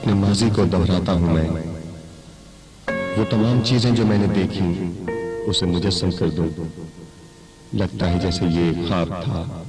अपने माजी को दोहराता हूं मैं। वो तमाम चीजें जो मैंने देखी उसे मुजस्सम कर दूं। लगता है जैसे ये ख्वाब था।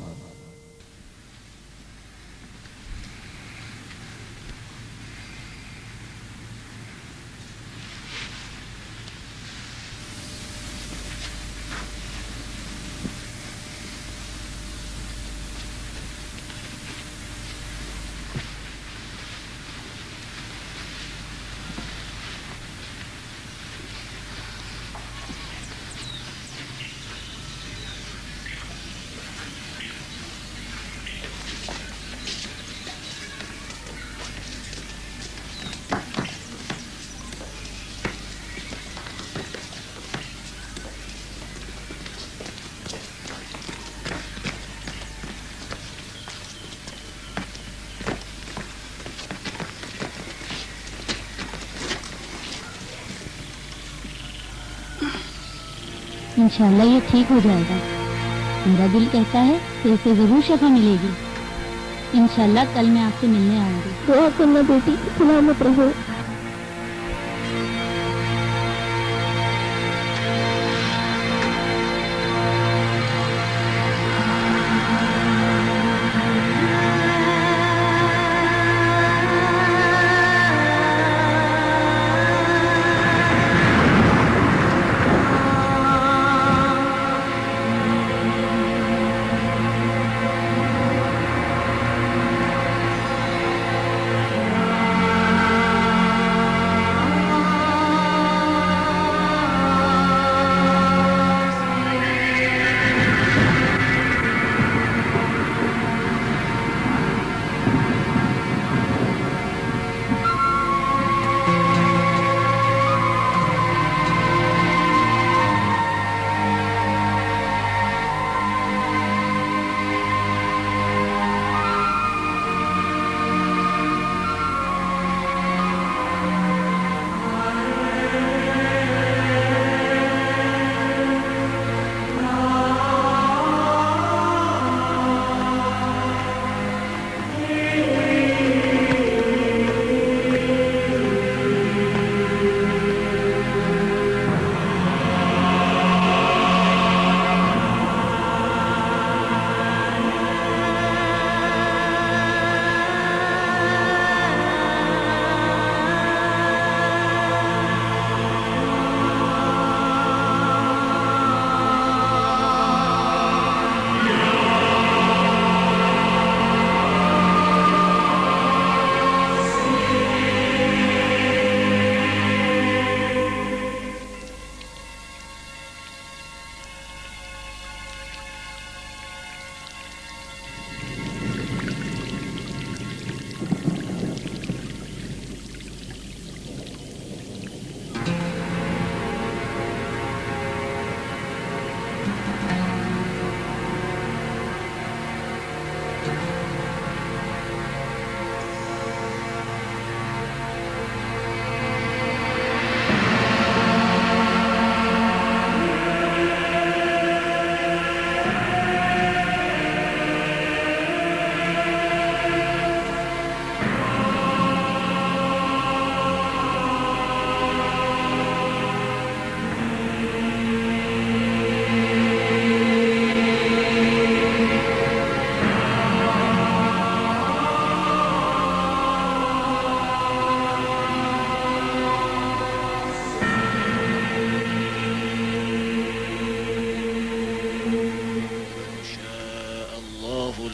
इंशाल्लाह ये ठीक हो जाएगा। मेरा दिल कहता है कि इसे जरूर शफा मिलेगी। इंशाल्लाह कल मैं आपसे मिलने आऊंगी। दुआ करना बेटी, सलामत रहो।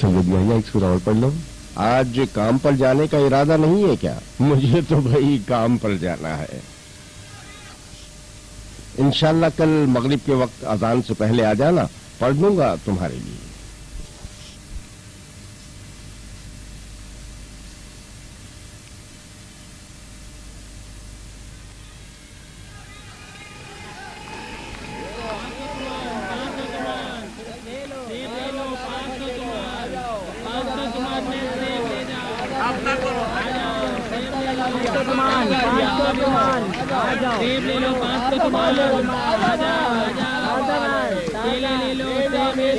सैयद यहिया एक सूरा और पढ़ लो। आज काम पर जाने का इरादा नहीं है क्या? मुझे तो भाई काम पर जाना है। इंशाल्लाह कल मगरिब के वक्त अजान से पहले आ जाना, पढ़ दूंगा तुम्हारे लिए। सेब ले लो 500 सामान, केले ले लो, सेब ले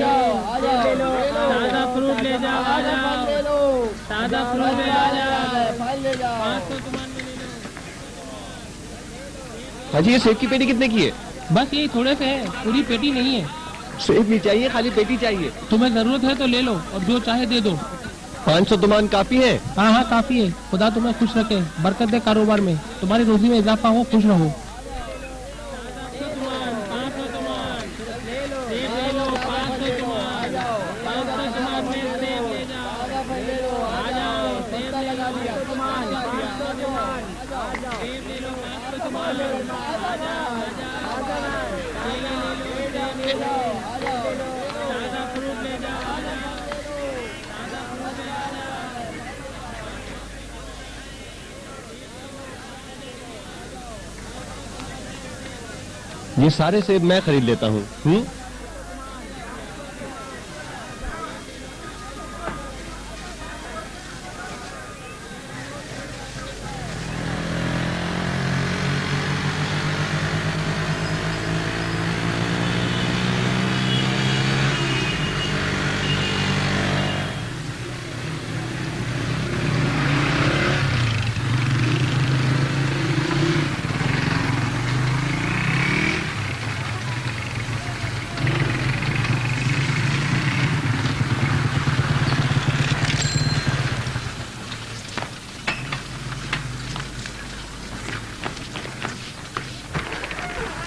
लो, सादा फ्रूट ले जाओ, आ जाओ, सादा फ्रूट ले आ जाओ, 500 सामान में ले लो। हाजी, ये सेब की पेटी कितने की है? बस यही थोड़े से है, पूरी पेटी नहीं है। सेब नहीं चाहिए, खाली पेटी चाहिए। तुम्हें जरूरत है तो ले लो और जो चाहे दे दो। 500 तुमान काफी है? हाँ हाँ काफी है। खुदा तुम्हें खुश रखे, बरकत दे कारोबार में, तुम्हारी रोजी में इजाफा हो, खुश रहो। ये सारे सेब मैं खरीद लेता हूँ।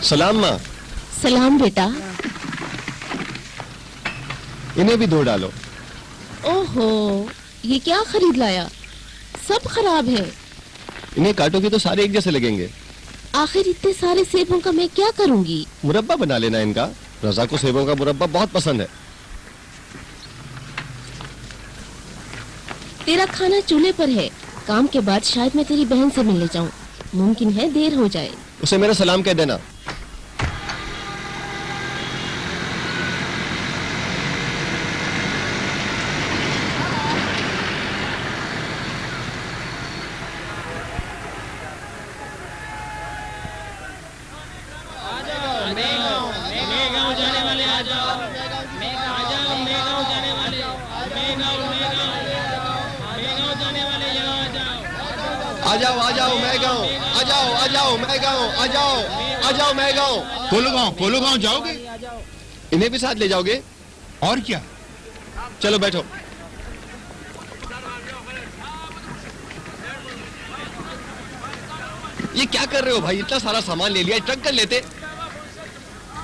सलाम माँ। सलाम बेटा। इन्हें भी धो डालो। ओहो, ये क्या खरीद लाया? सब खराब है। इन्हें काटोगी तो सारे एक जैसे लगेंगे। आखिर इतने सारे सेबों का मैं क्या करूंगी? मुरब्बा बना लेना इनका। रजा को सेबों का मुरब्बा बहुत पसंद है। तेरा खाना चूल्हे पर है। काम के बाद शायद मैं तेरी बहन से मिलने जाऊं। मुमकिन है देर हो जाए। उसे मेरा सलाम कह देना। पोलो गांव जाओगे? इन्हें भी साथ ले जाओगे? और क्या? चलो बैठो। ये क्या कर रहे हो भाई? इतना सारा सामान ले लिया, ट्रक कर लेते।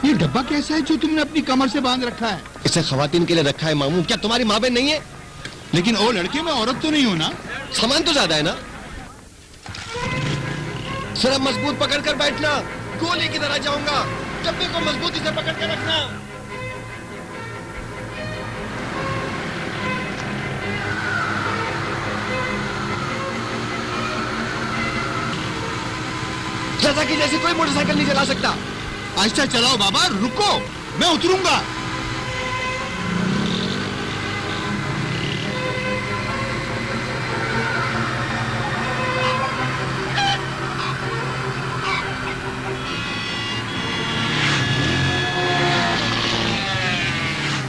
ये डब्बा कैसा है जो तुमने अपनी कमर से बांध रखा है? इसे खवातीन के लिए रखा है मामू। क्या तुम्हारी माँ बहन नहीं है? लेकिन वो लड़के में औरत तो नहीं हो ना? सामान तो ज्यादा है ना। जरा मजबूत पकड़ कर बैठना, गोली की तरह जाऊंगा। डब्बे को मजबूती से पकड़ कर रखना। जैसा कि जैसे कोई मोटरसाइकिल नहीं चला सकता। आहिस्ता चलाओ बाबा, रुको, मैं उतरूंगा।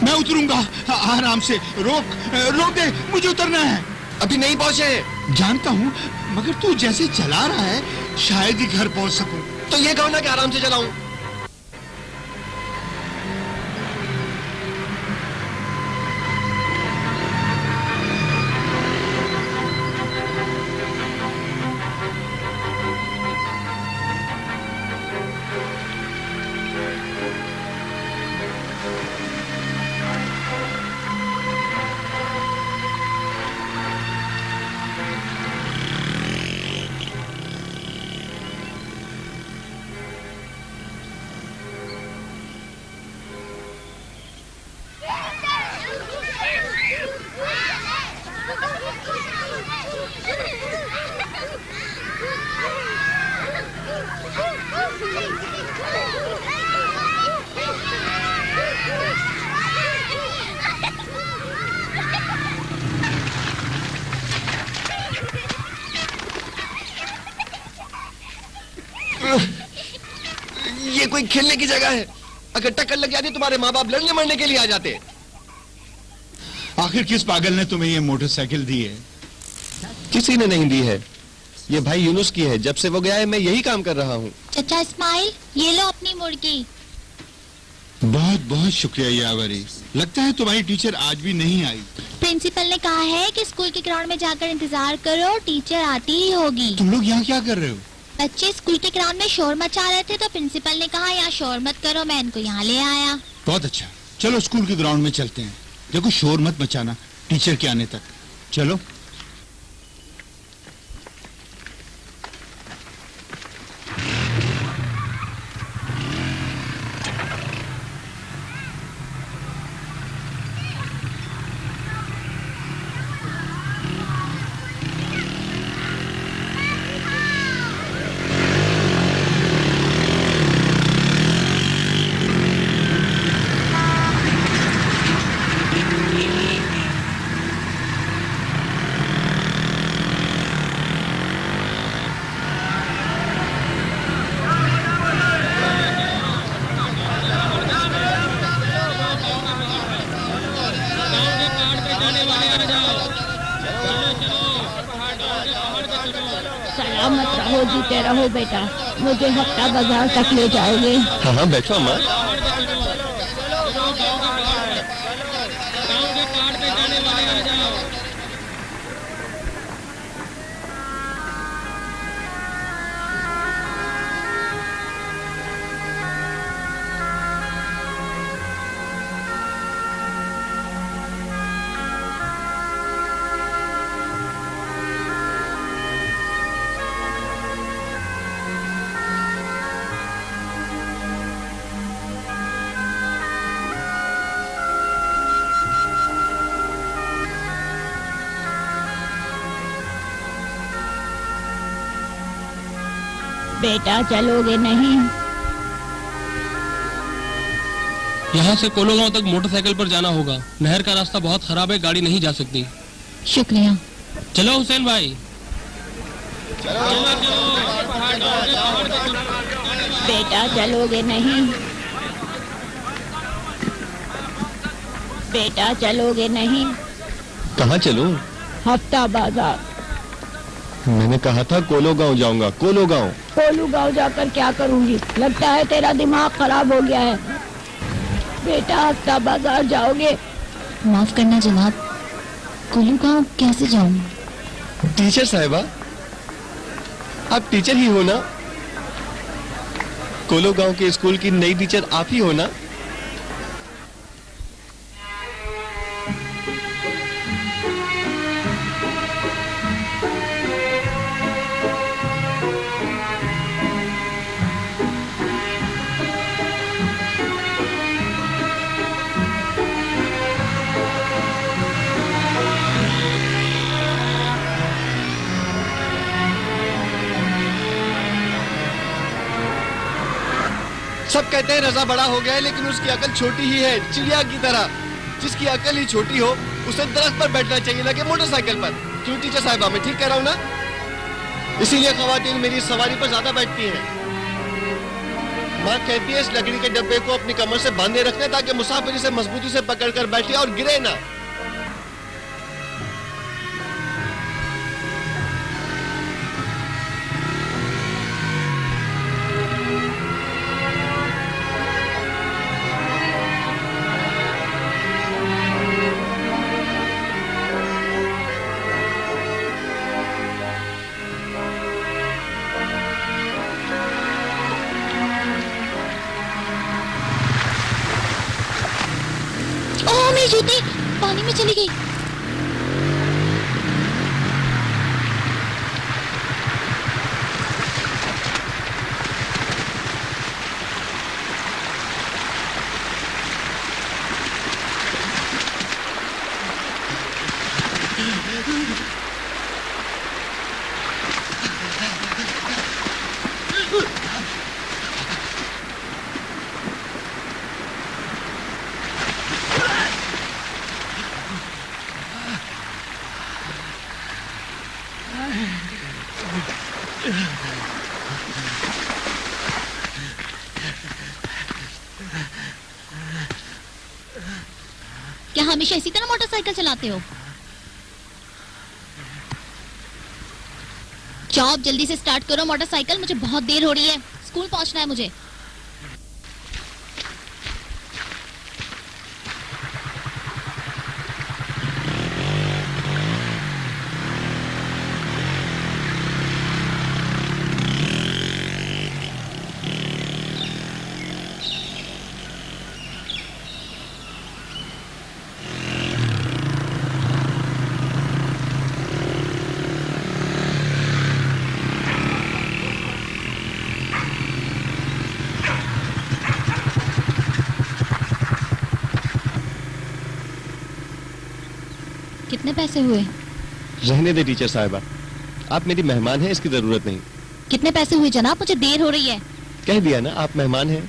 मैं उतरूंगा। आराम से। रोक दे, मुझे उतरना है। अभी नहीं पहुंचे। जानता हूँ, मगर तू जैसे चला रहा है शायद ही घर पहुंच सकूं। तो ये कहो ना कि आराम से चलाऊं। कोई खेलने की जगह है? अगर टक्कर लग जाती तुम्हारे माँ बाप लड़ने मरने के लिए आ जाते। आखिर किस पागल ने तुम्हें ये मोटरसाइकिल दी है? किसी ने नहीं दी है, ये भाई यूनुस की है। जब से वो गया है मैं यही काम कर रहा हूँ। चाचा इस्माइल, ये लो अपनी मुर्गी। बहुत बहुत शुक्रिया यावरी। लगता है तुम्हारी टीचर आज भी नहीं आई। प्रिंसिपल ने कहा है कि स्कूल के ग्राउंड में जाकर इंतजार करो, टीचर आती ही होगी। तुम लोग यहाँ क्या कर रहे हो? बच्चे स्कूल के ग्राउंड में शोर मचा रहे थे तो प्रिंसिपल ने कहा यहाँ शोर मत करो, मैं इनको यहाँ ले आया। बहुत अच्छा, चलो स्कूल के ग्राउंड में चलते हैं। देखो शोर मत मचाना टीचर के आने तक। चलो। सलामत रहो, जीते रहो बेटा। मुझे हफ्ता बाजार तक ले जाओगे? हाँ हाँ बैठो अम्मा। बेटा चलोगे नहीं? यहाँ से कोलोगांव तक मोटरसाइकिल पर जाना होगा। नहर का रास्ता बहुत खराब है, गाड़ी नहीं जा सकती। शुक्रिया। चलो हुसैन भाई। बेटा चलोगे नहीं? बेटा चलोगे नहीं? कहाँ चलूं? हफ्ता बाजार। मैंने कहा था कोलोगांव जाऊंगा। कोलोगांव? कोलूगांव जाकर क्या करूंगी? लगता है तेरा दिमाग खराब हो गया है। बेटा हफ्ता बाजार जाओगे? माफ करना जनाब, कोलूगांव कैसे जाऊं? टीचर साहिबा, आप टीचर ही हो ना? कोलोगांव के स्कूल की नई टीचर आप ही हो ना? सब कहते हैं रजा बड़ा हो गया है, लेकिन उसकी अकल छोटी ही है, चिड़िया की तरह। जिसकी अकल ही छोटी हो उसे दरख्त पर बैठना चाहिए, ना कि मोटरसाइकिल पर। क्यों टीचर साहिबा, मैं ठीक कह रहा हूँ ना? इसीलिए खवातीन मेरी सवारी पर ज्यादा बैठती हैं। माँ कहती है इस लकड़ी के डब्बे को अपनी कमर से बांधे रखना, ताकि मुसाफिर इसे मजबूती से पकड़कर बैठे और गिरे ना। मेरी जूती पानी में चली गई। हमेशा इसी तरह मोटरसाइकिल चलाते हो? जाओ जल्दी से स्टार्ट करो मोटरसाइकिल, मुझे बहुत देर हो रही है, स्कूल पहुंचना है मुझे। कितने पैसे हुए? रहने दे टीचर साहिबा, आप मेरी मेहमान हैं, इसकी जरूरत नहीं। कितने पैसे हुए जनाब, मुझे देर हो रही है। कह दिया ना, आप मेहमान हैं।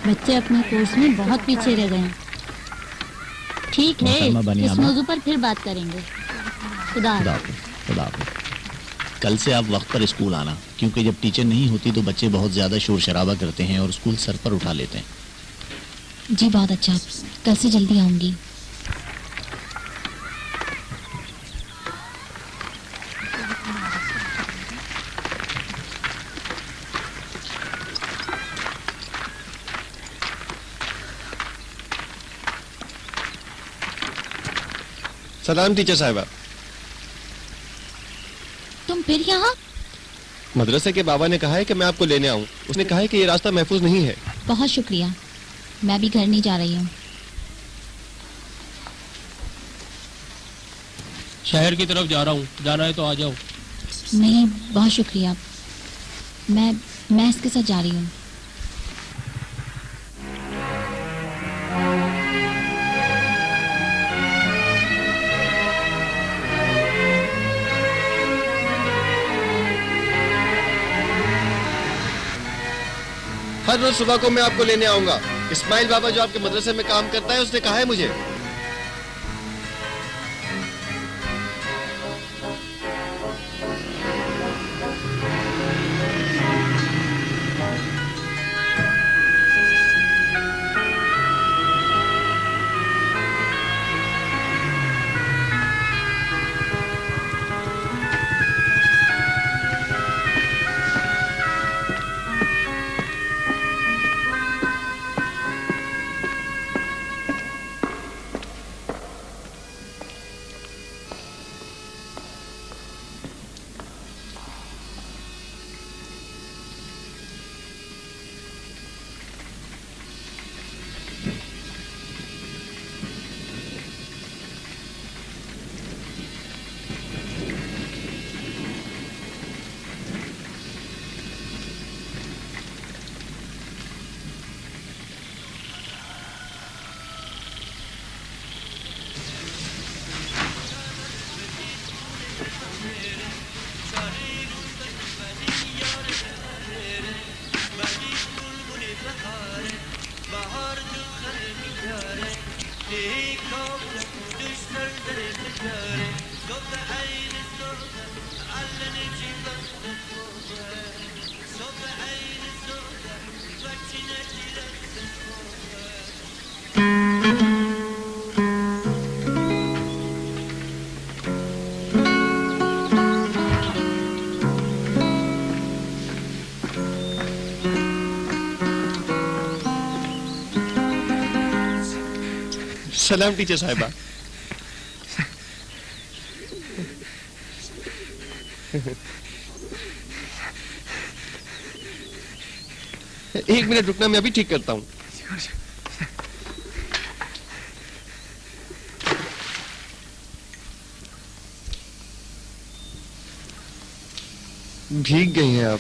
बच्चे अपने कोर्स में बहुत पीछे रह गए हैं। ठीक है, इस मौजू पर फिर बात करेंगे। खुदा हाफ़िज़। कल से आप वक्त पर स्कूल आना, क्योंकि जब टीचर नहीं होती तो बच्चे बहुत ज़्यादा शोर शराबा करते हैं और स्कूल सर पर उठा लेते हैं। जी बहुत अच्छा, कल से जल्दी आऊंगी। सलाम टीचर साहिबा। तुम फिर यहाँ? मदरसे के बाबा ने कहा है कि मैं आपको लेने आऊं। उसने कहा है कि ये रास्ता महफूज नहीं है। बहुत शुक्रिया, मैं भी घर नहीं जा रही हूँ। शहर की तरफ जा रहा हूँ, जाना है तो आ जाओ। नहीं बहुत शुक्रिया, मैं इसके साथ जा रही हूँ। हर रोज सुबह को मैं आपको लेने आऊंगा। इस्माइल बाबा जो आपके मदरसे में काम करता है, उसने कहा है मुझे। सलाम टीचर साहिबा। 1 मिनट रुकना, मैं अभी ठीक करता हूँ। भीग गई हैं आप।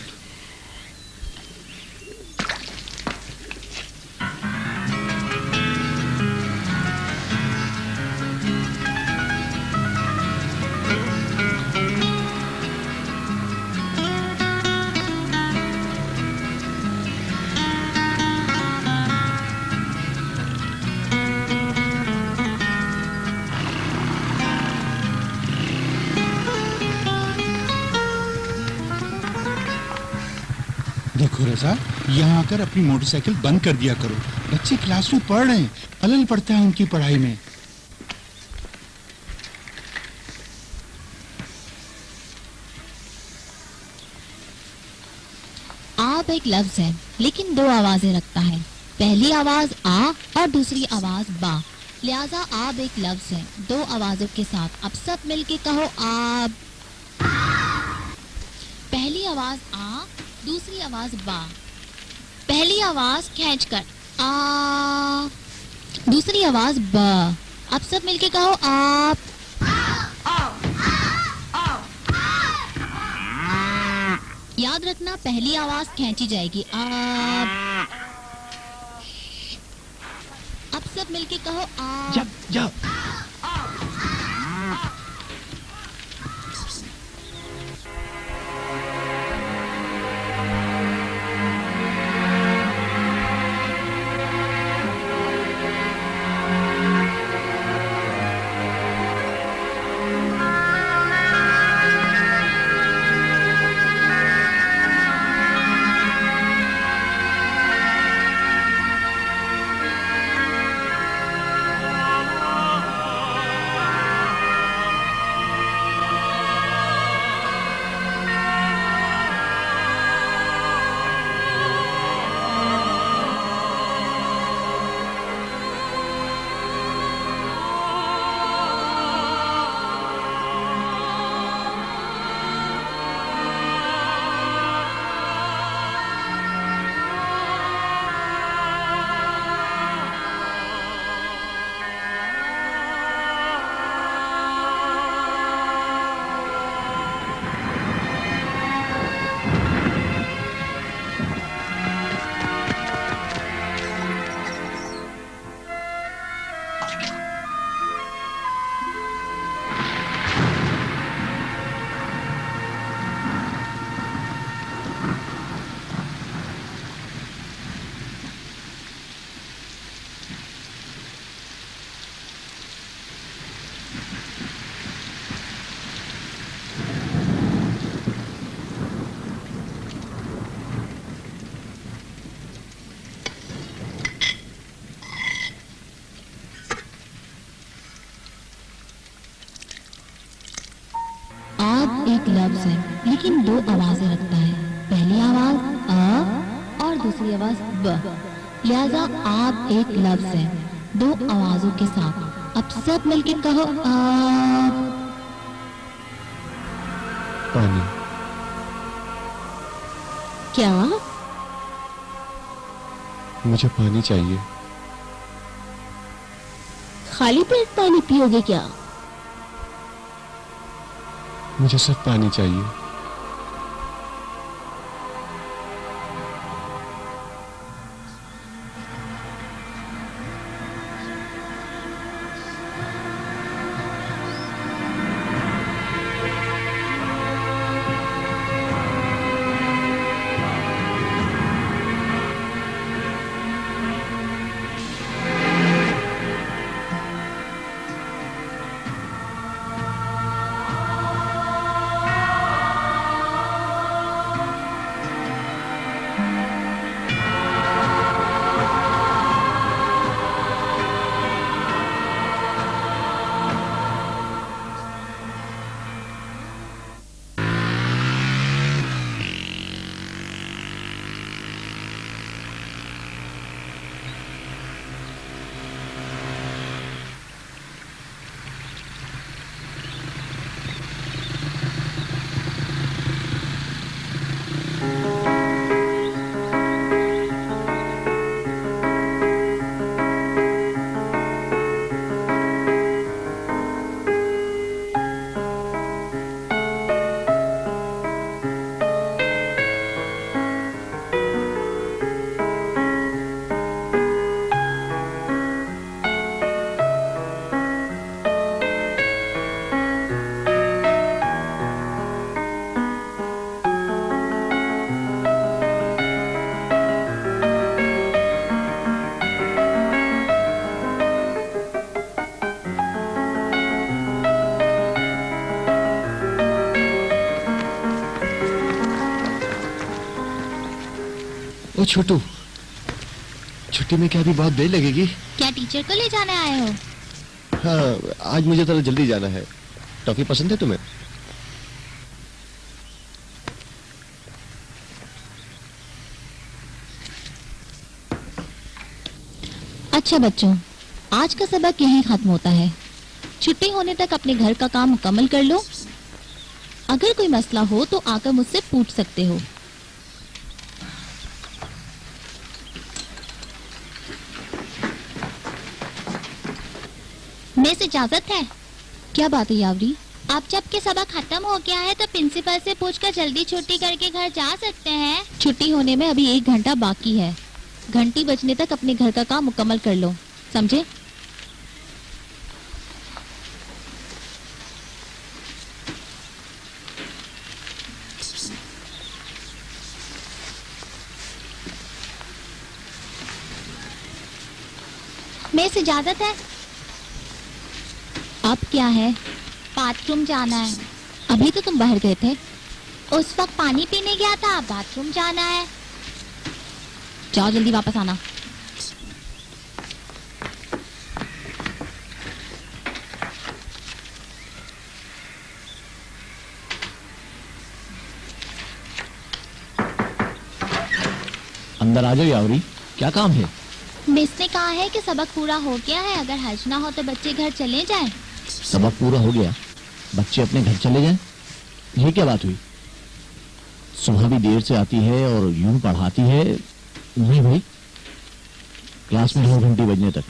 देखो रजा, यहाँ आकर अपनी मोटरसाइकिल बंद कर दिया करो। बच्चे क्लास में पढ़ रहे हैं, खलल पड़ता है उनकी पढ़ाई में। आप एक लफ्ज है लेकिन 2 आवाजें रखता है। पहली आवाज आ और दूसरी आवाज बा, लिहाजा आप एक लफ्ज है 2 आवाजों के साथ। अब सब मिलके कहो आप। पहली आवाज आ, दूसरी आवाज बा। पहली आवाज खींचकर आ, दूसरी आवाज ब। अब सब मिलके कहो आप। याद रखना पहली आवाज खींची जाएगी आप। अब सब मिलके कहो आप। जब जब एक लफ्ज है लेकिन 2 आवाजें रखता है। पहली आवाज अ और दूसरी आवाज ब, लिहाजा आप एक लफ्ज है 2 आवाजों के साथ। अब सब मिलके कहो आप। पानी। क्या? मुझे पानी चाहिए। खाली पेट पानी पियोगे क्या? मुझे सिर्फ पानी चाहिए। ओ छोटू, छुट्टी में क्या अभी बहुत देर लगेगी? क्या टीचर को ले जाने आए हो? हाँ, आज मुझे थोड़ा जल्दी जाना है। टॉफी पसंद है तुम्हें? अच्छा बच्चों, आज का सबक यहीं खत्म होता है। छुट्टी होने तक अपने घर का काम मुकम्मल कर लो। अगर कोई मसला हो तो आकर मुझसे पूछ सकते हो। मिस इजाजत है? क्या बात है यावरी? अब जबकि सबक खत्म हो गया है तो प्रिंसिपल से पूछकर जल्दी छुट्टी करके घर जा सकते हैं। छुट्टी होने में अभी 1 घंटा बाकी है। घंटी बजने तक अपने घर का काम मुकम्मल कर लो, समझे? मिस इजाजत है? अब क्या है? बाथरूम जाना है। अभी तो तुम बाहर गए थे। उस वक्त पानी पीने गया था, अब बाथरूम जाना है। जाओ जल्दी वापस आना। अंदर आ जाओ यावरी, क्या काम है? मिस ने कहा है कि सबक पूरा हो गया है, अगर हर्ज ना हो तो बच्चे घर चले जाएं। सबक पूरा हो गया, बच्चे अपने घर चले जाएं? ये क्या बात हुई? सुबह भी देर से आती है और यूं पढ़ाती है। नहीं भाई, क्लास में 2 घंटे बजने तक।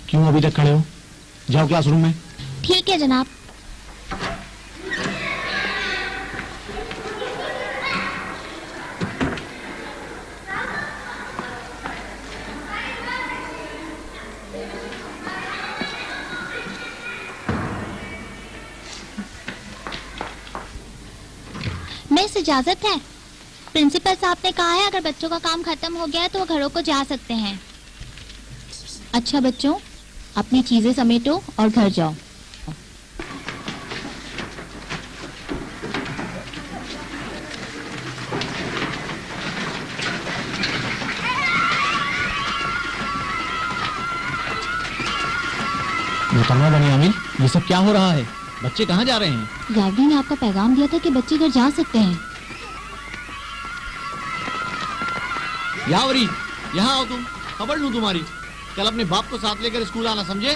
क्यों अभी तक खड़े हो? जाओ क्लासरूम में। ठीक है जनाब। मिस इजाजत है? प्रिंसिपल साहब ने कहा है अगर बच्चों का काम खत्म हो गया है तो वो घरों को जा सकते हैं। अच्छा बच्चों, अपनी चीजें समेटो और घर जाओ। मोहतरमा बनियामिन, ये सब क्या हो रहा है? बच्चे कहाँ जा रहे हैं? यावरी ने आपका पैगाम दिया था कि बच्चे घर जा सकते हैं। यावरी, यहाँ आओ तुम, खबर लूं तुम्हारी। कल अपने बाप को साथ लेकर स्कूल आना, समझे?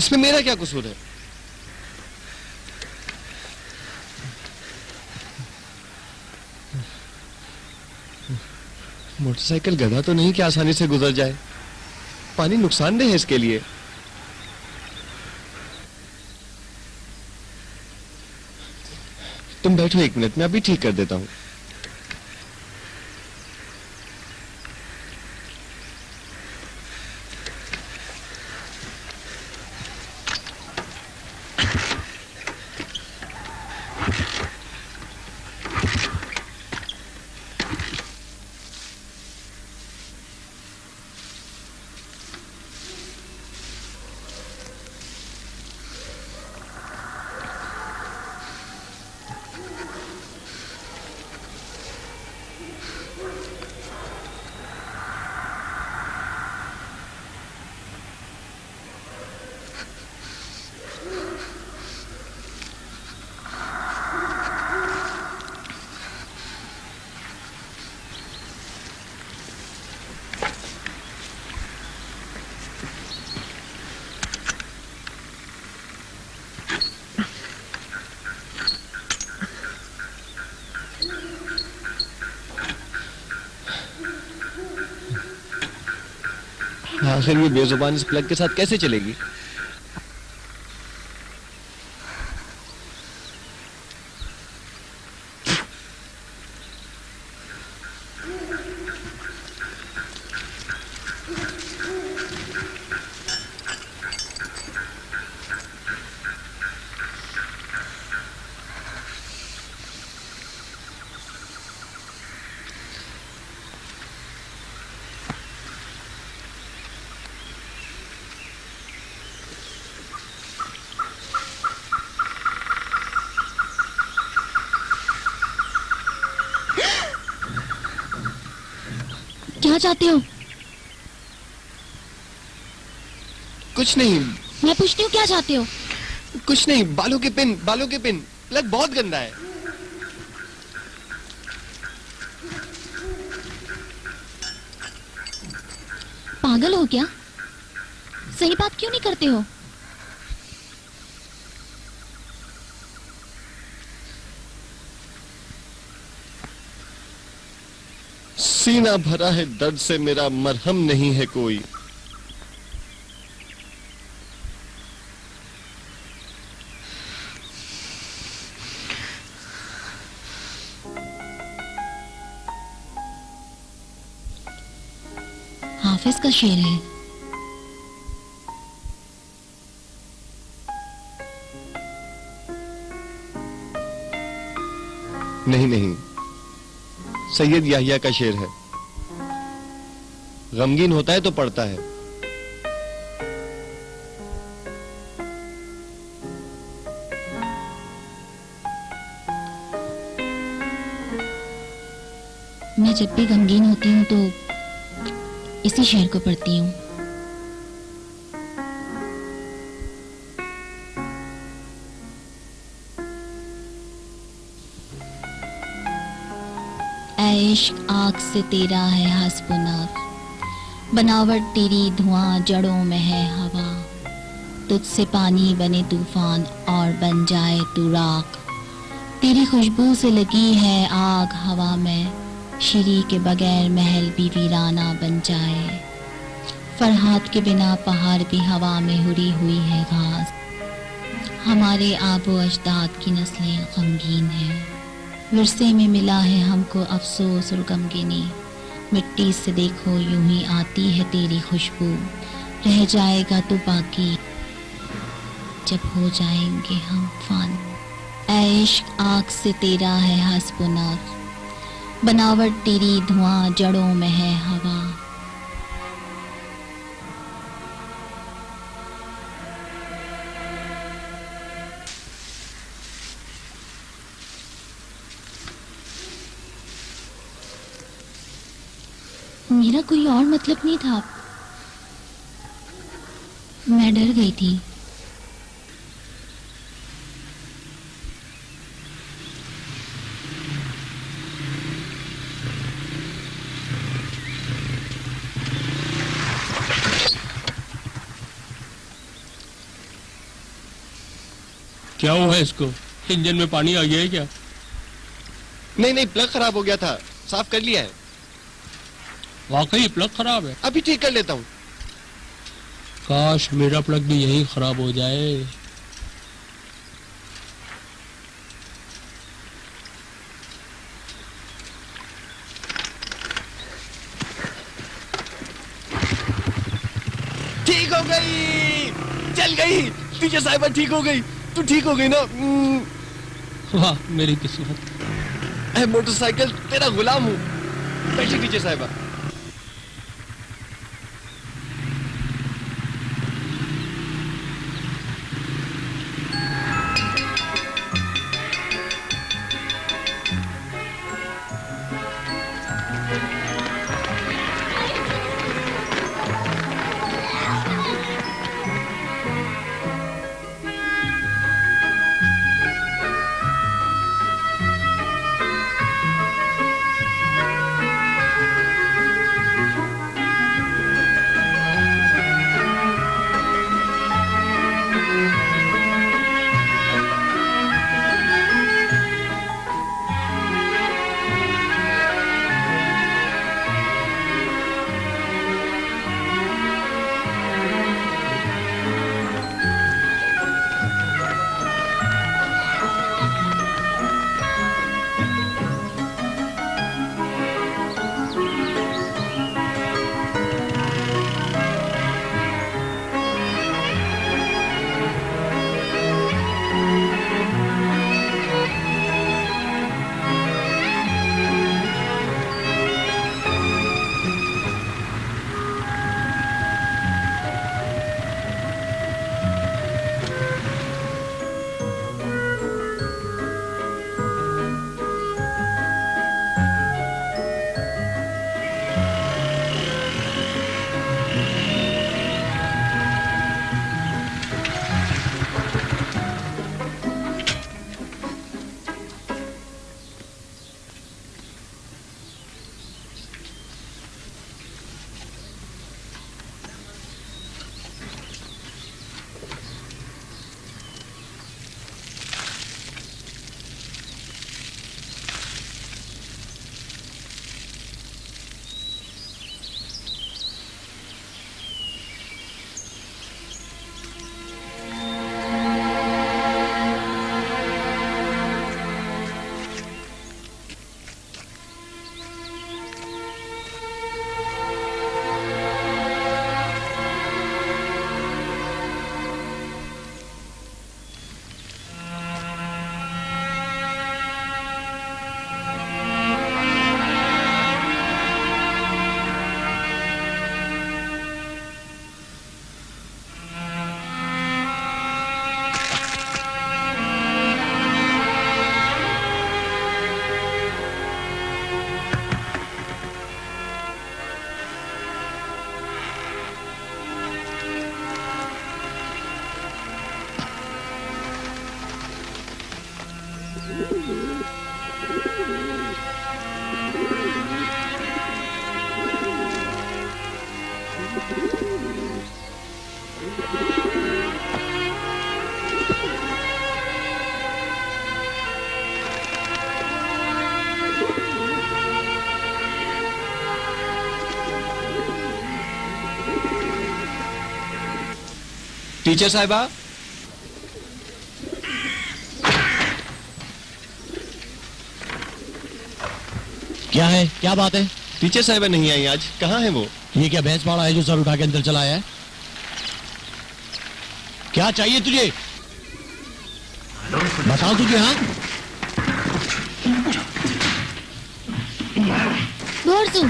इसमें मेरा क्या कसूर है? मोटरसाइकिल गधा तो नहीं कि आसानी से गुजर जाए। पानी नुकसानदेह है इसके लिए। तुम बैठो 1 मिनट, मैं अभी ठीक कर देता हूं। आखिर ये बेजुबान इस प्लग के साथ कैसे चलेगी? क्या चाहते हो? कुछ नहीं। मैं पूछती हूँ क्या चाहते हो? कुछ नहीं, बालों के पिन, बालों के पिन। प्लग बहुत गंदा है। पागल हो क्या? सही बात क्यों नहीं करते हो? सीना भरा है दर्द से, मेरा मरहम नहीं है कोई। हाफिज का शेर है। नहीं नहीं, सैयद याहिया का शेर है। गमगीन होता है तो पढ़ता है। मैं जब भी गमगीन होती हूँ तो इसी शेर को पढ़ती हूँ। इश्क आग से तेरा है हस्बुनार, बनावट तेरी धुआं जड़ों में है हवा, तुझसे पानी बने तूफान और बन जाए तू राख, तेरी खुशबू से लगी है आग हवा में, शिरी के बगैर महल भी वीराना बन जाए, फरहाद के बिना पहाड़ भी हवा में हुरी हुई है घास, हमारे आबो अजदाद की नस्लें गमगीन हैं, विरसे में मिला है हमको अफसोस और गमगीनी, मिट्टी से देखो यूं ही आती है तेरी खुशबू, रह जाएगा तो बाकी जब हो जाएंगे हम फान। ऐ इश्क आग से तेरा है हस्बुनार, बनावट तेरी धुआं जड़ों में है हवा। मेरा कोई और मतलब नहीं था, मैं डर गई थी। क्या हुआ है इसको? इंजन में पानी आ गया है क्या? नहीं, प्लग खराब हो गया था, साफ कर लिया है। वाकई प्लग खराब है? अभी ठीक कर लेता हूँ। काश मेरा प्लग भी यही खराब हो जाए। ठीक हो गई, चल गई। टीचर साहिबा ठीक हो गई। तू ठीक हो गई ना? वाह मेरी किस्मत। मोटरसाइकिल तेरा गुलाम हूँ। बैठी टीचर साहिबा। टीचर साहिबा, क्या है? क्या बात है? टीचर साहिबा नहीं आई आज। कहाँ है वो? ये क्या भैंस पाड़ा है जो सर उठा के अंदर चला आया है? क्या चाहिए तुझे? बताओ तुझे। हाँ बोर्सू,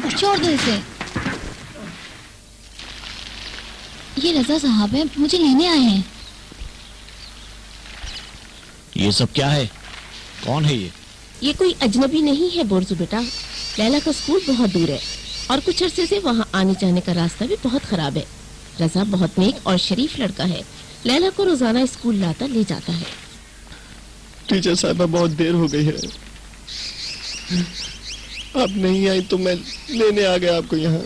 छोड़ दो इसे। ये रजा साहब है, मुझे लेने आए हैं। ये सब क्या है? कौन है ये? ये कोई अजनबी नहीं है बोर्जू बेटा। लैला का स्कूल बहुत दूर है और कुछ अरसे से वहाँ आने जाने का रास्ता भी बहुत खराब है। रजा बहुत नेक और शरीफ लड़का है। लैला को रोजाना स्कूल लाता ले जाता है। टीचर साहिबा, बहुत देर हो गई है। आप नहीं आई तो मैं लेने आ गया आपको यहाँ।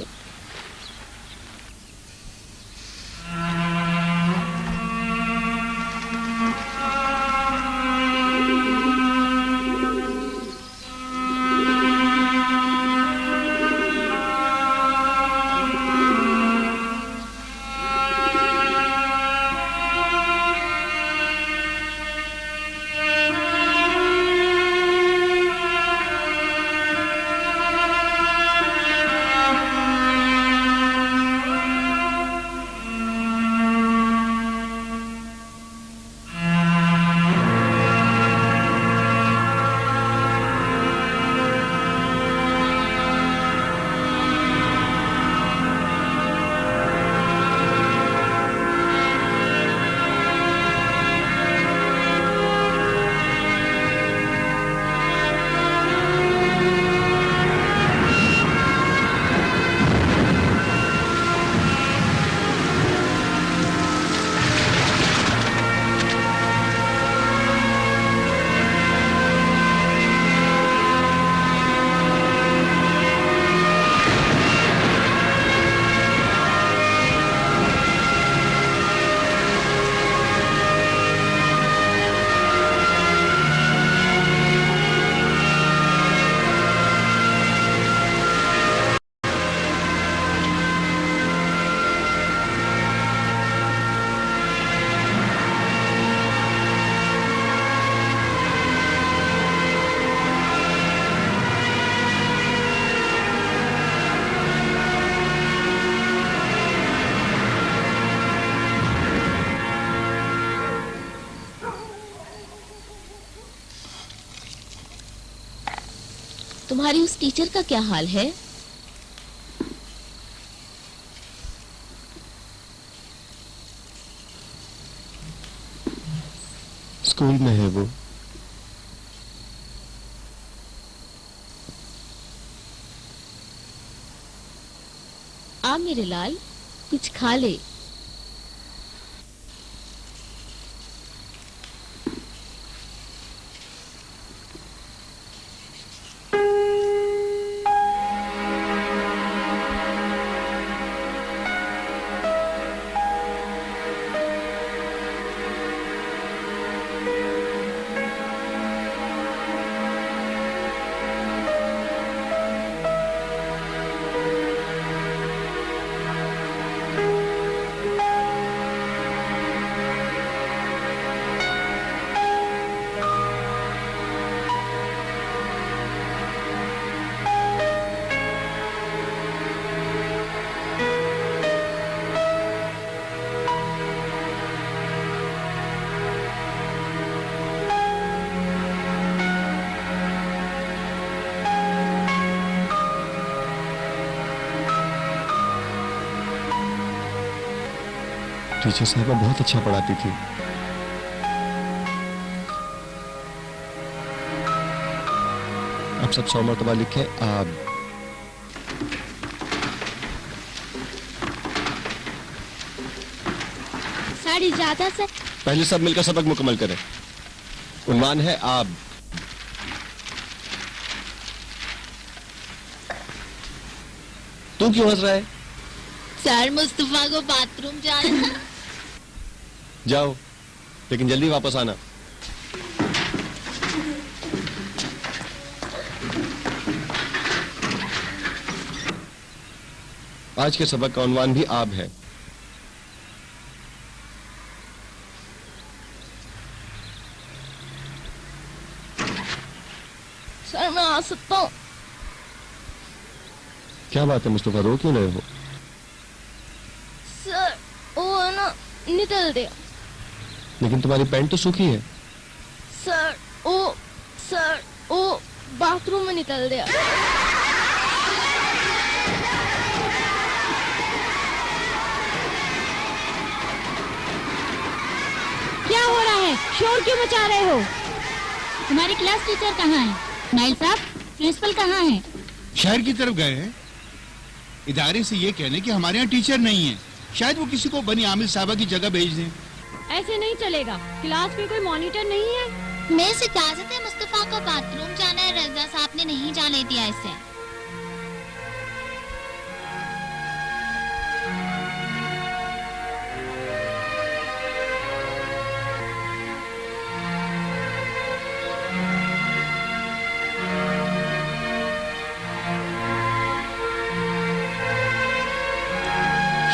तुम्हारी उस टीचर का क्या हाल है? स्कूल में है वो। आ मेरे लाल, कुछ खा ले। टीचर साहबा बहुत अच्छा पढ़ाती थी। अब सब 100 मरतबा लिखे आप। साड़ी ज्यादा से। पहले सब मिलकर सबक मुकम्मल करें। उन्वान है आप। तू क्यों हंस रहा है? सर मुस्तफा को बाथरूम जाना। जाओ, लेकिन जल्दी वापस आना। आज के सबक का उन्वान भी आप है। सर मैं आ सकता हूँ? क्या बात है मुस्तफा, रो क्यों रहे हो? सर वो है ना, निकल दिया। लेकिन तुम्हारी पैंट तो सूखी है। सर वो बाथरूम में निकल दिया। क्या हो रहा है? शोर क्यों मचा रहे हो? हमारी क्लास टीचर कहाँ है? नाइल साहब, प्रिंसिपल कहाँ है? शहर की तरफ गए हैं। इदारे से ये कहने कि हमारे यहाँ टीचर नहीं है। शायद वो किसी को बनी आमिर साहबा की जगह भेज दें। ऐसे नहीं चलेगा, क्लास में कोई मॉनिटर नहीं है। मैं से इजाजत है, मुस्तफा को बाथरूम जाना है, रजा साहब ने नहीं जाने दिया इसे।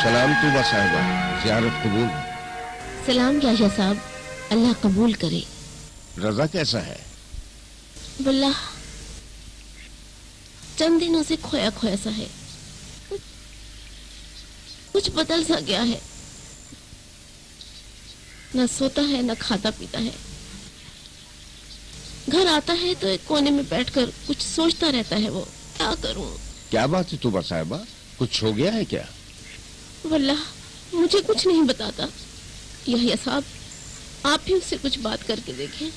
सलाम तूबा साहिबा, ज़ियारत कबूल। सलाम याहिया साहब, अल्लाह कबूल करे। रजा कैसा है? वल्लाह चंद दिनों से खोया खोया सा है। कुछ बदल सा गया है। न सोता है न खाता पीता है। घर आता है तो एक कोने में बैठकर कुछ सोचता रहता है। वो क्या करूं? क्या बात है तूबा साहिबा, कुछ हो गया है क्या? वल्लाह मुझे कुछ नहीं बताता। याहिया साहब, आप भी उससे कुछ बात करके देखें।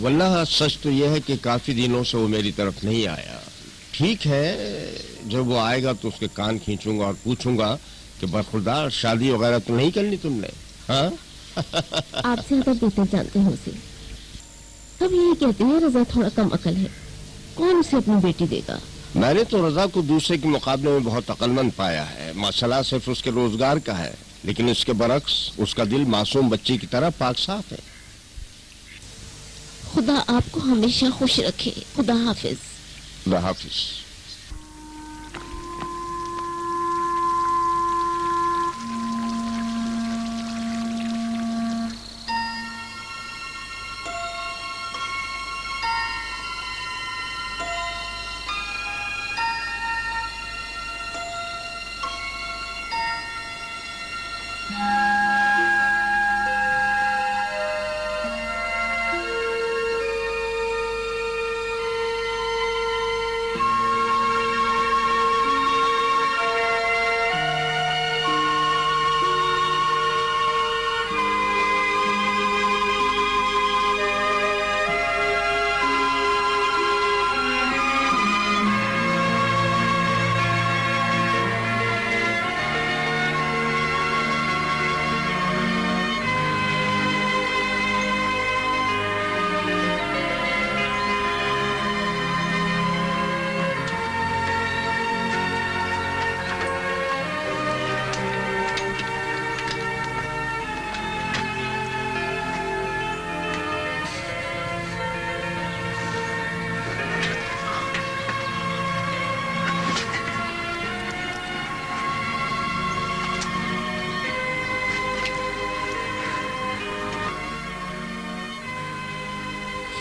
वल्लाह सच तो यह है कि काफी दिनों से वो मेरी तरफ नहीं आया। ठीक है, जब वो आएगा तो उसके कान खींचूंगा और पूछूंगा कि बरखुरदार शादी वगैरह तो नहीं करनी तुमने? हाँ? आप ज्यादा बेहतर जानते हैं उसे। सब यही कहते हैं रजा थोड़ा कम अकल है, कौन उसे अपनी बेटी देगा। मैंने तो रजा को दूसरे के मुकाबले में बहुत अक्लमंद पाया है। मसला सिर्फ उसके रोजगार का है, लेकिन इसके बरक्स उसका दिल मासूम बच्चे की तरह पाक साफ है। खुदा आपको हमेशा खुश रखे। खुदा हाफिज। खुदा हाफिज।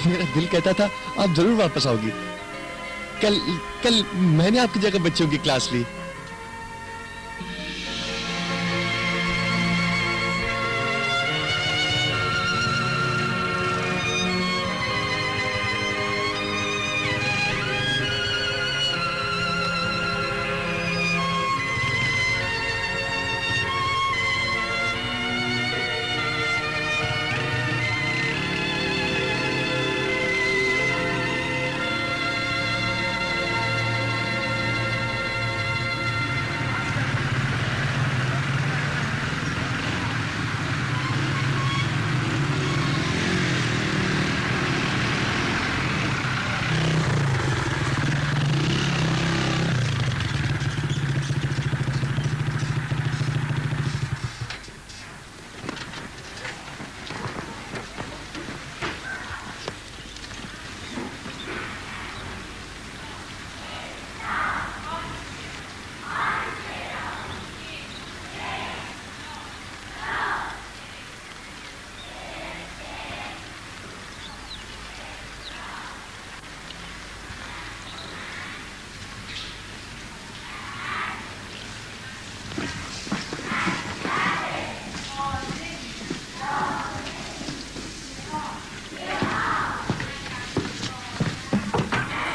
मेरा दिल कहता था आप जरूर वापस आओगी। कल कल मैंने आपकी जगह बच्चों की क्लास ली।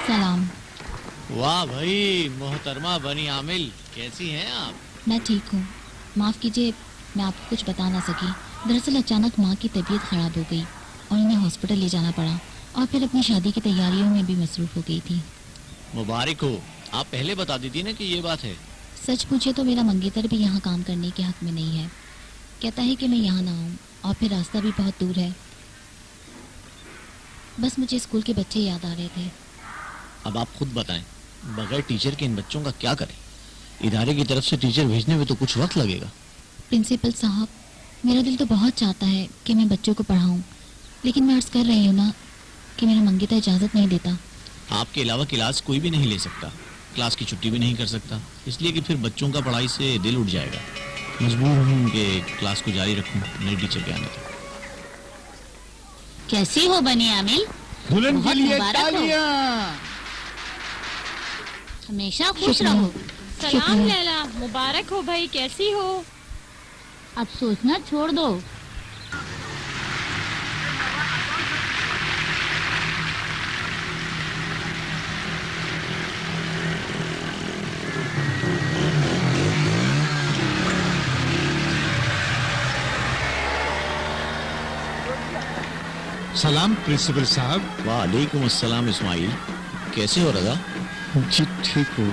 सलाम। वाह भाई, मोहतरमा बनी आमिल, कैसी हैं आप? मैं ठीक हूँ। माफ़ कीजिए, मैं आपको कुछ बता ना सकी। दरअसल अचानक माँ की तबीयत ख़राब हो गई और उन्हें हॉस्पिटल ले जाना पड़ा और फिर अपनी शादी की तैयारियों में भी मसरूफ़ हो गई थी। मुबारक हो, आप पहले बता देती ना कि ये बात है। सच पूछे तो मेरा मंगेतर भी यहाँ काम करने के हक में नहीं है। कहता है कि मैं यहाँ ना आऊँ और फिर रास्ता भी बहुत दूर है। बस मुझे स्कूल के बच्चे याद आ रहे थे। अब आप खुद बताएं, बगैर टीचर के इन बच्चों का क्या करें? इदारे की तरफ से टीचर भेजने में तो कुछ वक्त लगेगा। प्रिंसिपल साहब, मेरा दिल तो बहुत चाहता है कि मैं बच्चों को पढ़ाऊं, लेकिन मैं अर्ज कर रही हूँ ना कि मेरा मंगेतर इजाज़त नहीं देता। आपके अलावा क्लास कोई भी नहीं ले सकता, क्लास की छुट्टी भी नहीं कर सकता, इसलिए कि फिर बच्चों का पढ़ाई से दिल उठ जाएगा। मजबूर हूँ कि क्लास को जारी रखूँ नई टीचर के आने तक। कैसी हो बनी आमिल? दुल्हन के बहुत लिए मुबारक हो। तालियां। हमेशा खुश शुक्रिया। रहो। सलाम शुक्रिया। लैला, मुबारक हो भाई, कैसी हो? अब सोचना छोड़ दो। सलाम प्रिंसिपल साहब। वालेकुम अस्सलाम इस्माइल, कैसे हो रजा? जी ठीक हूँ।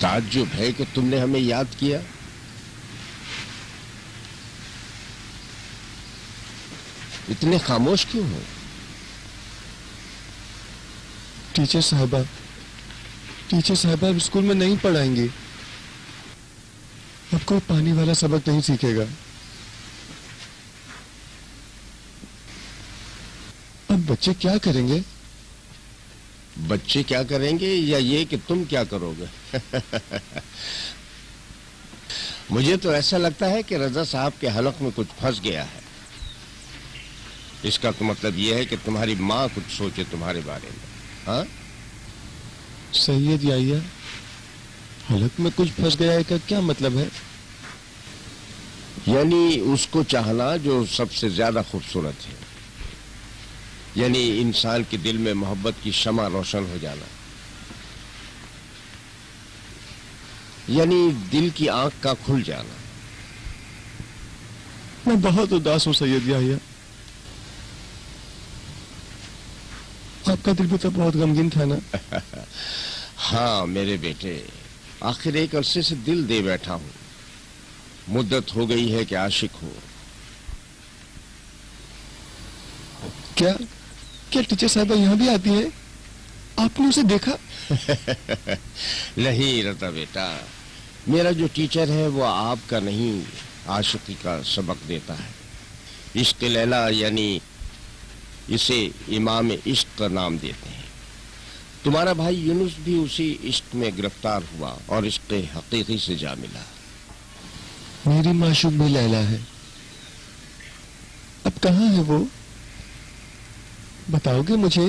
ताज्जुब है कि तुमने हमें याद किया। इतने खामोश क्यों हो? टीचर साहबा अब स्कूल में नहीं पढ़ाएंगी। अब कोई पानी वाला सबक नहीं सीखेगा। अब बच्चे क्या करेंगे? बच्चे क्या करेंगे या ये कि तुम क्या करोगे? मुझे तो ऐसा लगता है कि रजा साहब के हलक में कुछ फंस गया है। इसका तो मतलब ये है कि तुम्हारी माँ कुछ सोचे तुम्हारे बारे में। हाँ? सैयद याहिया, हलक में कुछ फंस गया है का क्या मतलब है? यानी उसको चाहना जो सबसे ज्यादा खूबसूरत है, यानी इंसान के दिल में मोहब्बत की शमा रोशन हो जाना, यानी दिल की आंख का खुल जाना। मैं बहुत उदास हूं सैयद याहिया। आपका दिल भी तो बहुत गमगीन था ना? हाँ मेरे बेटे, आखिर एक अरसे से दिल दे बैठा हूं। मुद्दत हो गई है कि आशिक हो। क्या टीचर साहबा यहाँ भी आती है? आपने उसे देखा? नहीं रता बेटा, मेरा जो टीचर है वो आपका नहीं, आशिकी का सबक देता है। इश्क लैला यानी इसे इमाम इश्क का नाम देते हैं। तुम्हारा भाई यूनुस भी उसी इश्क में गिरफ्तार हुआ और इश्क हकीकी से जा मिला। मेरी माशूक भी लैला है। अब कहाँ है वो? बताओगे मुझे?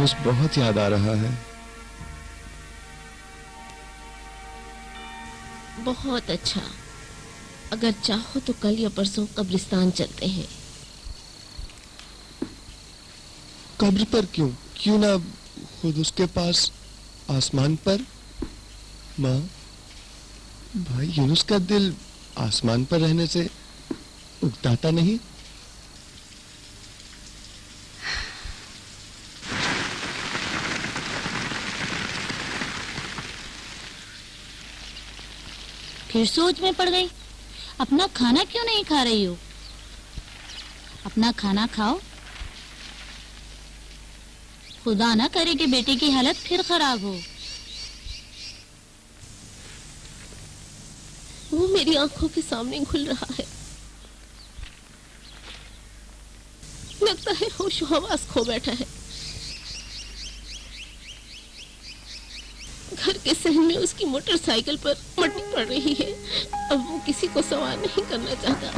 यूनुस बहुत याद आ रहा है। बहुत अच्छा। अगर चाहो तो कल या परसों कब्रिस्तान चलते हैं। कब्र पर क्यों? क्यों ना खुद उसके पास आसमान पर? माँ, भाई यूनुस का दिल आसमान पर रहने से उकताता नहीं? फिर सोच में पड़ गई। अपना खाना क्यों नहीं खा रही हो? अपना खाना खाओ। खुदा ना करे कि बेटे की हालत फिर खराब हो। वो मेरी आंखों के सामने घुल रहा है। लगता है होश हवास खो बैठा है। घर के सहन में उसकी मोटरसाइकिल पर मट्टी पड़ रही है। अब वो किसी को सवार नहीं करना चाहता।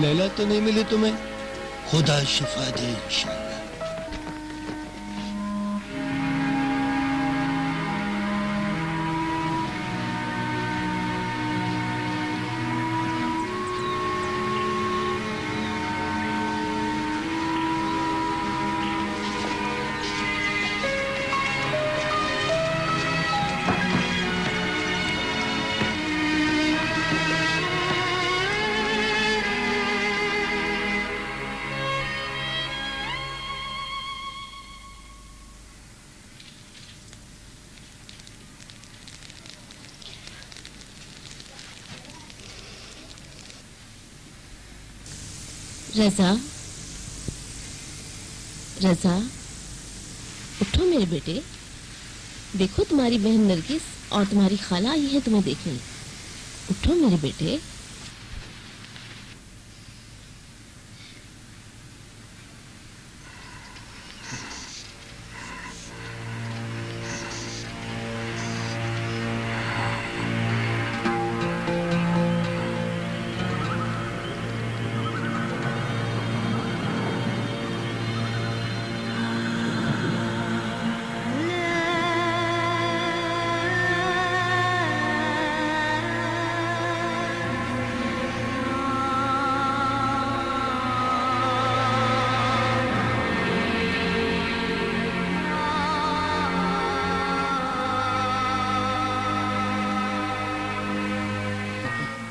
लैला तो नहीं मिली तुम्हें? खुदा शिफा दे इंशाअल्लाह। रजा, रजा, उठो मेरे बेटे। देखो तुम्हारी बहन नरगिस और तुम्हारी खाला आई है तुम्हें देखने। उठो मेरे बेटे।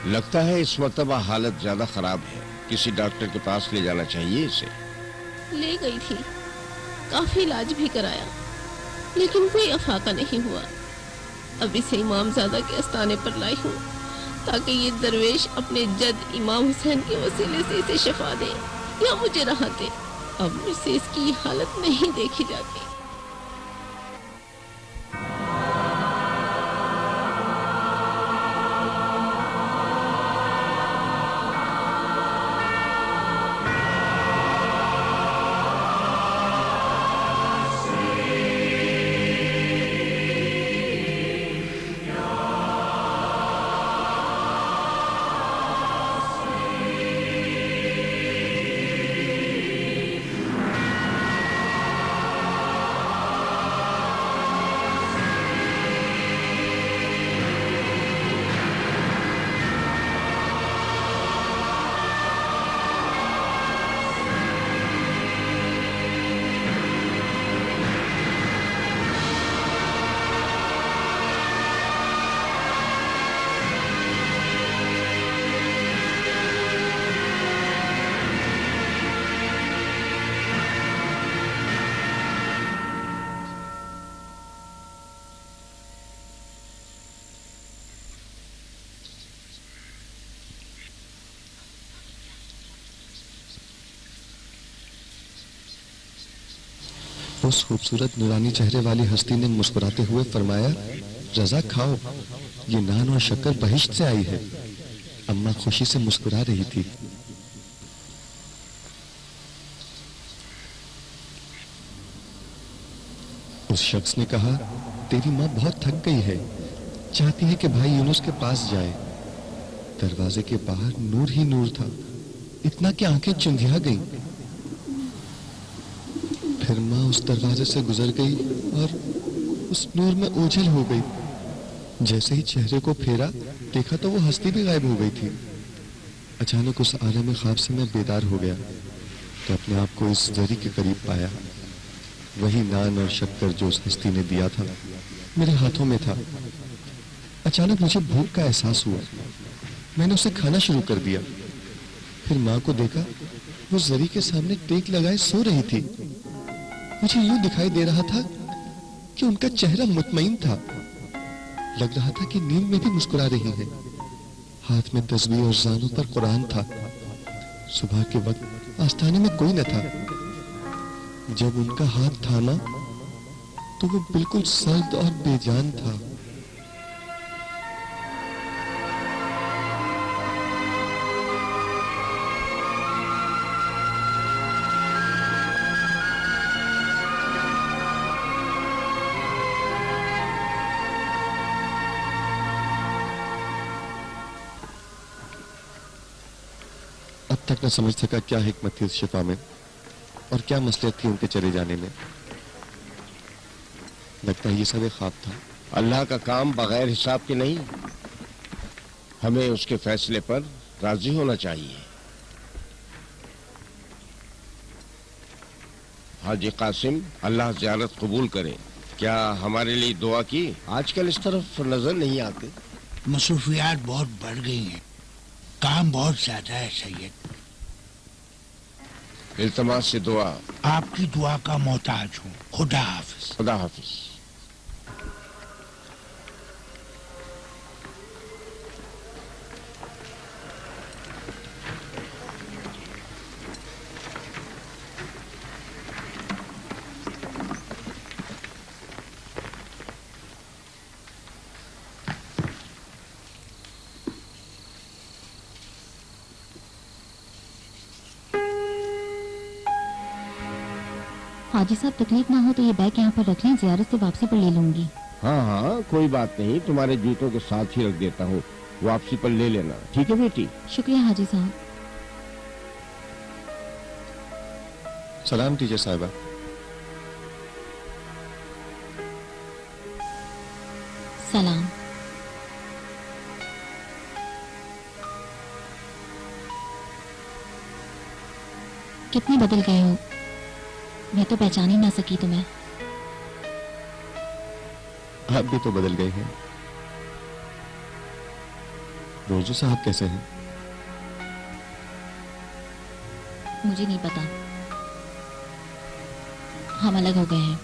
लगता है इस मर्तबा हालत ज्यादा खराब है। किसी डॉक्टर के पास ले जाना चाहिए इसे। ले गई थी, काफी इलाज भी कराया, लेकिन कोई अफाका नहीं हुआ। अब इसे इमामजादा के आस्थाने पर लाई हूँ ताकि ये दरवेश अपने जद इमाम हुसैन के वसीले से इसे शफा दे या मुझे राहत दे। अब मुझसे इसकी हालत नहीं देखी जाती। उस खूबसूरत नूरानी चेहरे वाली हस्ती ने मुस्कुराते हुए फरमाया, रजा खाओ, ये नान और शक्कर बहिश्त से आई है। अम्मा खुशी से मुस्कुरा रही थी। उस शख्स ने कहा, तेरी माँ बहुत थक गई है, चाहती है कि भाई यूनुस के पास जाए। दरवाजे के बाहर नूर ही नूर था, इतना कि आंखें चुंधिया गईं। फिर माँ उस दरवाजे से गुजर गई और उस नूर में ओझल हो गई। जैसे ही चेहरे को फेरा, देखा तो वो हस्ती भी गायब हो गई थी। अचानक उस आलम ख्वाब से मैं बेदार हो गया तो अपने आप को इस जरी के करीब पाया। वही नान और शक्कर जो उस हस्ती ने दिया था मेरे हाथों में था। अचानक मुझे भूख का एहसास हुआ। मैंने उसे खाना शुरू कर दिया। फिर माँ को देखा, वो जरी के सामने टेक लगाए सो रही थी। मुझे यूं दिखाई दे रहा था कि उनका चेहरा मुतमईन था। लग रहा था कि नींद में भी मुस्कुरा रही है। हाथ में तस्बीह और ज़ानों पर कुरान था। सुबह के वक्त आस्थाने में कोई न था। जब उनका हाथ थामा तो वो बिल्कुल सर्द और बेजान था। अब तक न समझ सका क्या हिकमत थी उस शिफा में और क्या मसलियत थी उनके चले जाने में। लगता है ये सब एक ख्वाब था। अल्लाह का काम बगैर हिसाब के नहीं, हमें उसके फैसले पर राजी होना चाहिए। हाजी कासिम, अल्लाह ज़ियारत कबूल करे। क्या हमारे लिए दुआ की? आजकल इस तरफ नजर नहीं आते। मसरूफियात बहुत बढ़ गई हैं, काम बहुत ज्यादा है सैयद। इल्तमास से दुआ। आपकी दुआ का मोहताज हूँ। खुदा हाफिज। खुदा हाफिज। हाजी साहब, तकलीफ ना हो तो ये बैग यहाँ पर रख लें, ज़ियारत से वापसी पर ले लूंगी। हाँ हाँ, कोई बात नहीं, तुम्हारे जूतों के साथ ही रख देता हूँ, वापसी पर ले लेना। ठीक है बेटी? शुक्रिया हाजी साहब। सलाम टीचर साहिबा। सलाम। कितने बदल गए हो, मैं तो पहचान ही ना सकी तुम्हें। आप भी तो बदल गए हैं। रोजू साहब कैसे हैं? मुझे नहीं पता, हम अलग हो गए हैं।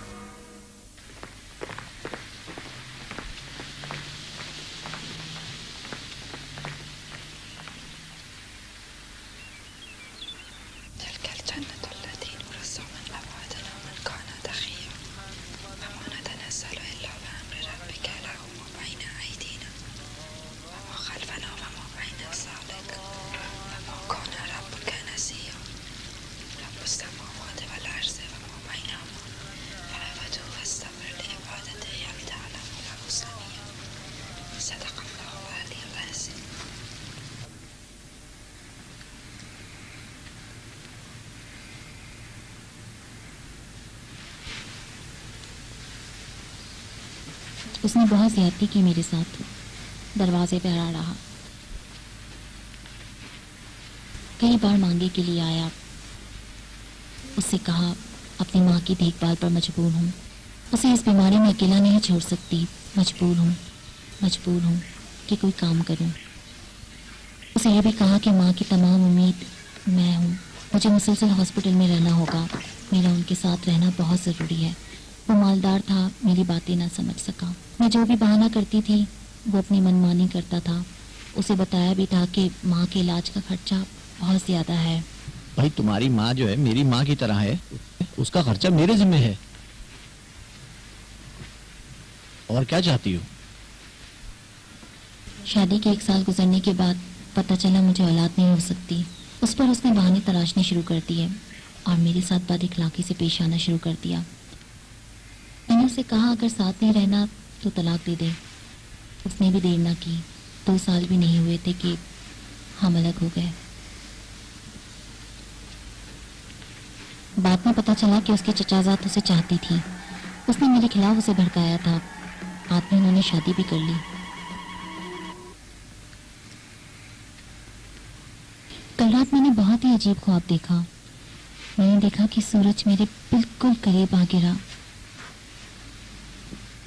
उसने बहुत ज्यादती की मेरे साथ। दरवाजे पर आ रहा, कई बार मांगे के लिए आया। उससे कहा अपनी माँ की देखभाल पर मजबूर हूँ, उसे इस बीमारी में अकेला नहीं छोड़ सकती। मजबूर हूँ कि कोई काम करूँ। उसे यह भी कहा कि माँ की तमाम उम्मीद मैं हूँ। मुझे मुसलसल हॉस्पिटल में रहना होगा। मेरा उनके साथ रहना बहुत ज़रूरी है। वो मालदार था, मेरी बातें ना समझ सका। मैं जो भी बहाना करती थी वो अपनी मनमानी करता था। उसे बताया भी था कि माँ के इलाज का खर्चा बहुत ज़्यादा है। भाई तुम्हारी माँ जो है मेरी माँ की तरह है, उसका खर्चा मेरे जिम्मे है। और क्या चाहती हो? शादी के 1 साल गुजरने के बाद पता चला मुझे औलाद नहीं हो सकती। उस पर उसने बहाने तराशने शुरू कर दिए और मेरे साथ बदअखलाकी से पेश आना शुरू कर दिया। मैंने उसे कहा अगर साथ नहीं रहना तो तलाक दे दे। उसने भी देर ना की। 2 साल भी नहीं हुए थे कि हम अलग हो गए। बाद में पता चला कि उसकी चचाजात उसे चाहती थी। उसने मेरे खिलाफ उसे भड़काया था। बाद में उन्होंने शादी भी कर ली। कल रात मैंने बहुत ही अजीब ख्वाब देखा। मैंने देखा कि सूरज मेरे बिल्कुल करीब आ गिरा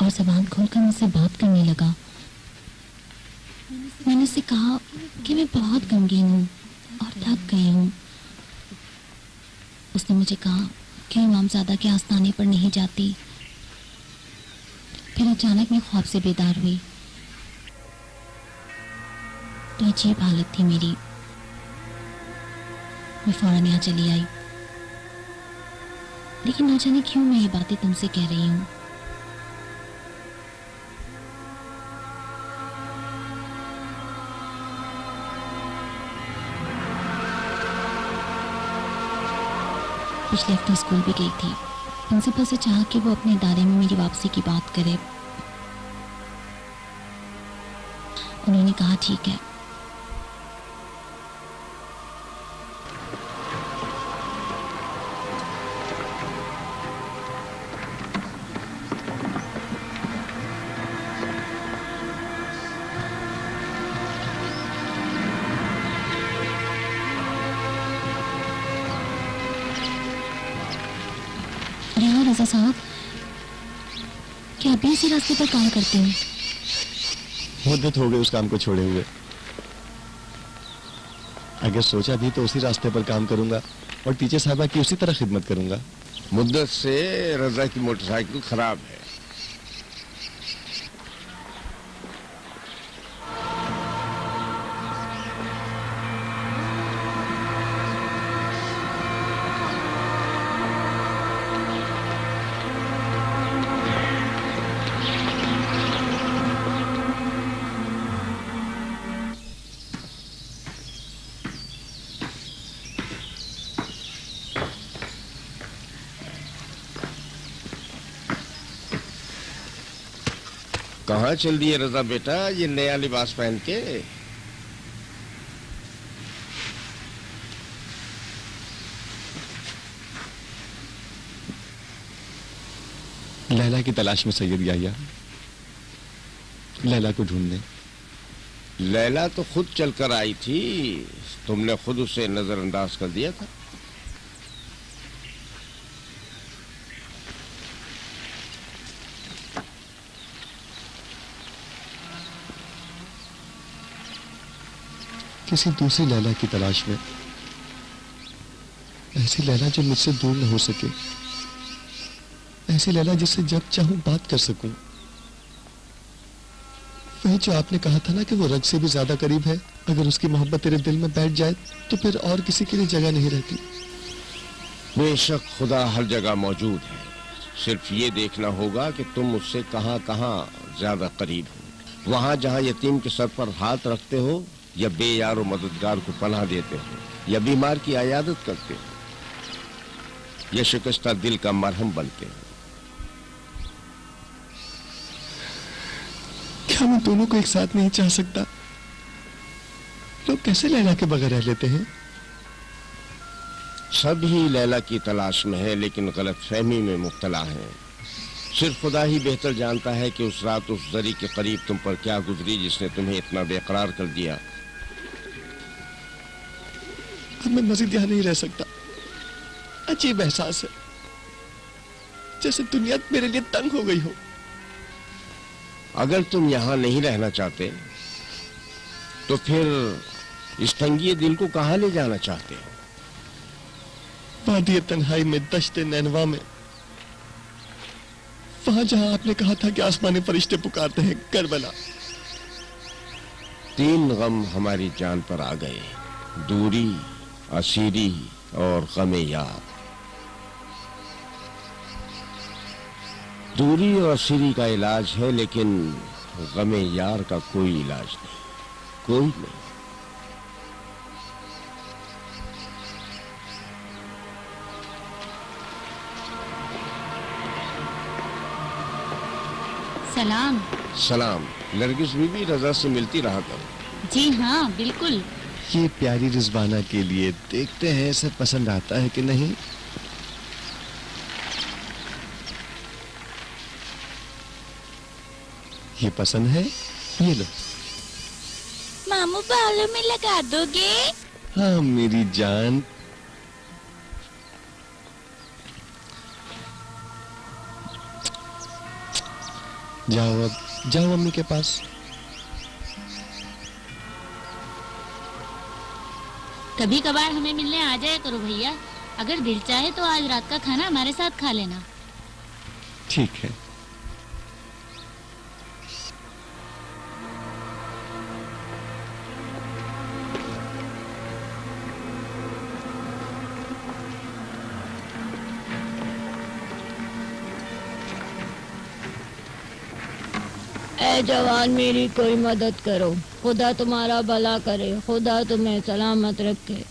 और ज़बान खोलकर मुझसे बात करने लगा। मैंने उससे कहा कि मैं बहुत गमगीन हूँ और थक गई हूँ। उसने मुझे कहा कि इमामज़ादा के आस्थाने पर नहीं जाती। फिर अचानक मैं ख्वाब से बेदार हुई तो अजीब हालत थी मेरी। मैं फौरन यहाँ चली आई, लेकिन ना जाने क्यों मैं ये बातें तुमसे कह रही हूँ। पिछले हफ्ते स्कूल भी गई थी। प्रिंसिपल से चाहा कि वो अपने इदारे में मेरी वापसी की बात करे। उन्होंने कहा ठीक है। रज़ा साहब, क्या अभी इसी रास्ते पर काम करते हैं? मुद्दत हो गई उस काम को छोड़े हुए। अगर सोचा भी तो उसी रास्ते पर काम करूंगा और टीचर साहबा की उसी तरह खिदमत करूंगा। मुद्दत से रज़ा की मोटरसाइकिल खराब है। कहाँ चल दिए रज़ा बेटा ये नया लिबास पहन के? लैला की तलाश में सैयद याया, लैला को ढूंढने। लैला तो खुद चलकर आई थी, तुमने खुद उसे नजरअंदाज कर दिया था। किसी दूसरी लैला की तलाश में, ऐसी लैला जो मुझसे दूर न हो सके, ऐसी लैला जिससे जब चाहूं बात कर सकूं। वही जो आपने कहा था ना कि वो रग से भी ज्यादा करीब है। अगर उसकी मोहब्बत तेरे दिल में बैठ जाए तो फिर और किसी के लिए जगह नहीं रहती। बेशक खुदा हर जगह मौजूद है, सिर्फ ये देखना होगा कि तुम उससे कहां कहां ज्यादा करीब हो। वहां जहां यतीम के सर पर हाथ रखते हो, या बेयार मददगार को पनाह देते हो, या बीमार की आयादत करते हो, या शिकस्ता दिल का मरहम बनते हो। क्या मैं दोनों को एक साथ नहीं चाह सकता? लोग कैसे लैला के बगैर रह लेते हैं? सब ही लैला की तलाश में है, लेकिन गलतफहमी में मुब्तला है। सिर्फ खुदा ही बेहतर जानता है कि उस रात उस जरी के करीब तुम पर क्या गुजरी जिसने तुम्हें इतना बेकरार कर दिया। अब मैं मजीद यहाँ नहीं रह सकता। अजीब एहसास है, जैसे दुनिया मेरे लिए तंग हो गई हो। अगर तुम यहाँ नहीं रहना चाहते तो फिर इस तंगी दिल को कहाँ ले जाना चाहते हो? वादी तन्हाई में, दश्त नैनवा में, वहां जहां आपने कहा था कि आसमानी फरिश्ते पुकारते हैं, करबला। 3 गम हमारी जान पर आ गए, दूरी, असीरी और गमे यार। दूरी और असीरी का इलाज है, लेकिन गमे यार का कोई इलाज नहीं, कोई नहीं। सलाम। सलाम। नरगिस बीबी, रजा से मिलती रहा करो। जी हाँ बिल्कुल। ये प्यारी रिजवाना के लिए। देखते हैं इसे पसंद आता है कि नहीं। ये पसंद है, ये लो। मामू बालों में लगा दोगे? हाँ मेरी जान। जाओ अब, जाओ मम्मी के पास। कभी कभार हमें मिलने आ जाया करो भैया। अगर दिल चाहे तो आज रात का खाना हमारे साथ खा लेना। ठीक है। ए जवान, मेरी कोई मदद करो। खुदा तुम्हारा भला करे, खुदा तुम्हें सलामत रखे।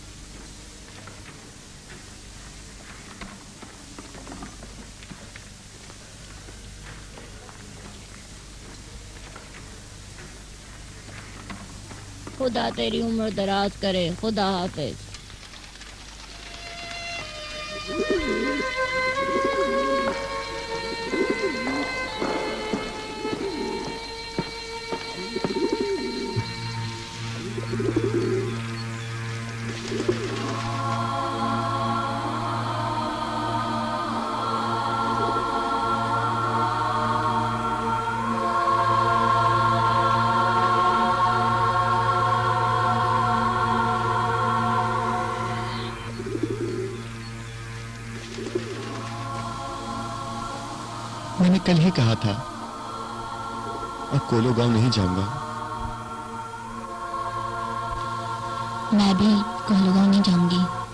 खुदा तेरी उम्र दराज करे। खुदा हाफिज। मैंने कल ही कहा था, अब कोलो गांव नहीं जाऊंगा। मैं भी कोलोगांव नहीं जाऊंगी।